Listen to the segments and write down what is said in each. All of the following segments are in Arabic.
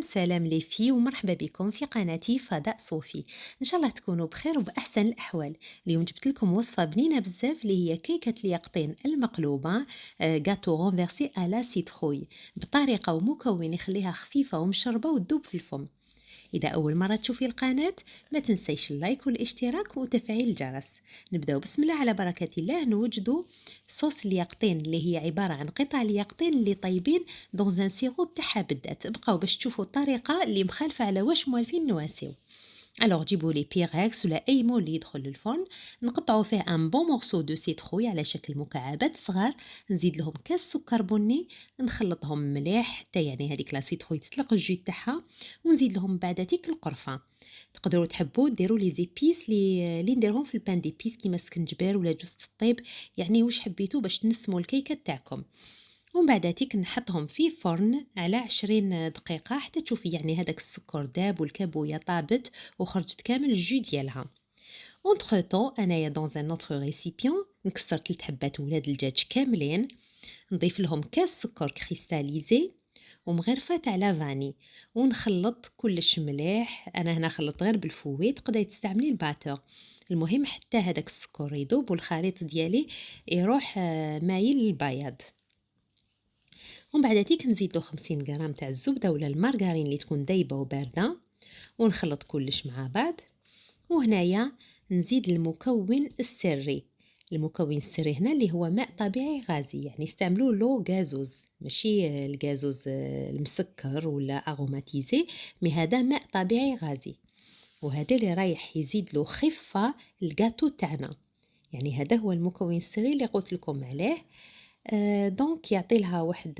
سلام لي في ومرحبا بكم في قناتي فضاء صوفي. ان شاء الله تكونوا بخير وباحسن الاحوال. اليوم جبت لكم وصفه بنينه بزاف اللي هي كيكه اليقطين المقلوبه، غاتو غونفرسي على سيتروي، بطريقه ومكون يخليها خفيفه ومشربه وتذوب في الفم. إذا أول مرة تشوفي القناة ما تنسيش اللايك والاشتراك وتفعيل الجرس. نبداو بسم الله على بركة الله. نوجدوا صوص اليقطين اللي هي عبارة عن قطع اليقطين اللي طيبين دون سيغو تاعها بدات. بقاو باش تشوفوا الطريقة اللي مخالفة على واش موالفين نواسيو. الوغ جيبوا لي بيغيكس ولا اي مول اللي يدخل للفرن، نقطعوا فيه ان بون مورسو دو سيتروي على شكل مكعبات صغار، نزيد لهم كاس سكر بني، نخلطهم مليح حتى يعني هذيك لا سيتروي تطلق الجو تاعها، ونزيد لهم بعد هذيك القرفه. تقدروا تحبوا ديروا لي زيبيس اللي نديرهم في البان دي بيس كيما سكنجبير ولا جوز الطيب، يعني واش حبيتوا باش تنسموا الكيكه تاعكم. ومن بعد هاتيك نحطهم في فرن على 20 دقيقة حتى تشوفي يعني هذاك السكر داب والكابوية طابت وخرجت كامل الجو ديالها. اونتر طون انايا دون ان اوتر ريسيبيون نكسر 3 حبات ولاد الدجاج كاملين، نضيف لهم كاس سكر كريستاليزي ومغرفة تاع لافاني، ونخلط كلش مليح. انا هنا خلط غير بالفوي، تقدري تستعملي الباتور. المهم حتى هذاك السكر يذوب والخليط ديالي يروح مايل للبياض. ومن بعد هاتيك نزيد له 50 غرام تاع الزبده ولا المارغرين اللي تكون دايبه وبارده، ونخلط كلش مع بعض. وهنايا نزيد المكون السري. المكون السري هنا اللي هو ماء طبيعي غازي، يعني استعملوا لو غازوز ماشي الغازوز المسكر ولا اغوماتيزي، مي هذا ماء طبيعي غازي. وهذا اللي رايح يزيد له خفه الجاتو تاعنا، يعني هذا هو المكون السري اللي قلت لكم عليه. دونك يعطي لها واحد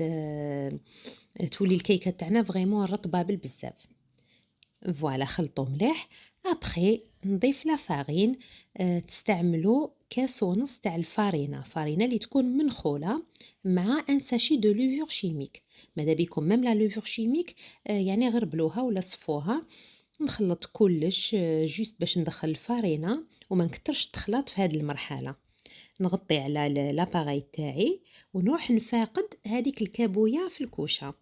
تولي الكيكه تاعنا فريمون رطبه بالبزاف. فوالا خلطوا مليح. ابخي نضيف لا فارين. تستعملوا كاس ونص تاع الفارينه اللي تكون منخوله مع ان ساشي دو لوفور شيميك. ماذا بيكم ميم لا لوفور شيميك يعني غربلوها ولا صفوها. نخلط كلش جوست باش ندخل الفارينه وما نكترش تخلط في هذه المرحله. نغطي على لاباراي تاعي ونروح نفاقد هذيك الكابويه في الكوشه.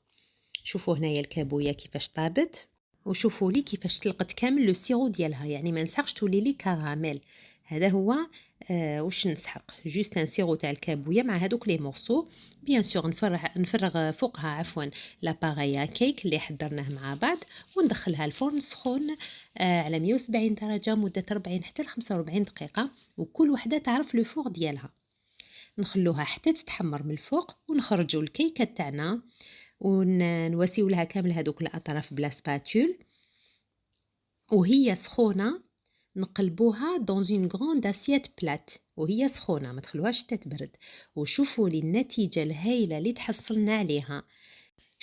شوفوا هنايا الكابويه كيفاش طابت، وشوفوا لي كيفاش طلقت كامل لو سيرو ديالها، يعني ما نسحقش تولي لي كراميل. هذا هو واش نسحق جوست ان سيرو تاع الكابويه مع هذوك لي مورسو. بيان سور نفرغ فوقها عفوا لاباراي كيك اللي حضرناه مع بعض، وندخلها الفرن سخون على 170 درجه مده 40 حتى ل 45 دقيقه، وكل وحده تعرف لو فوق ديالها. نخلوها حتى تتحمر من الفوق ونخرجوا الكيكه تاعنا ونواسيو لها كامل هذوك الاطراف بلا سباتول. وهي سخونه نقلبوها دون اون غروند اسيت بلات وهي سخونه، ما تخلوهاش تتبرد. وشوفوا لي النتيجه الهائله اللي تحصلنا عليها.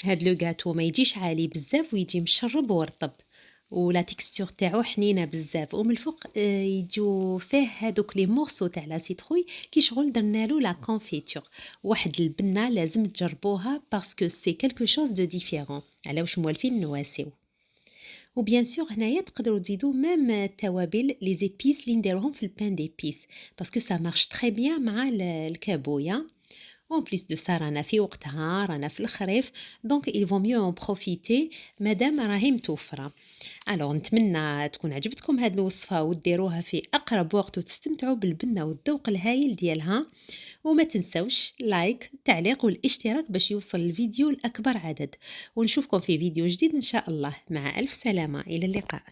هاد لو غاتو ما يجيش عالي بزاف ويجي مشرب ورطب، ولا تيكستور تاعو حنينه بزاف، ومن الفوق يجو فيه هادوك لي مورسو تاع لا سيتروي كي شغل درنالو لا كونفيتور. واحد البنه لازم تجربوها باسكو سي كالكو شوز دو ديفيرون على واش موالفين نواسيو. وبيان سور هنايا تقدروا تزيدوا ميم التوابل لي زيبيس اللي نديروهم في البان دي بيس باسكو سا مارش تري بيان مع الكابويا. En plus de ça رانا في وقتها، رانا في الخريف، دونك il vaut mieux en profiter مادام راهي متوفرة. الوغ نتمنى تكون عجبتكم هاد الوصفة وديروها في أقرب وقت وتستمتعوا بالبنة والذوق الهايل ديالها. وما تنسوش لايك تعليق والاشتراك باش يوصل الفيديو لأكبر عدد. ونشوفكم في فيديو جديد إن شاء الله. مع ألف سلامة، إلى اللقاء.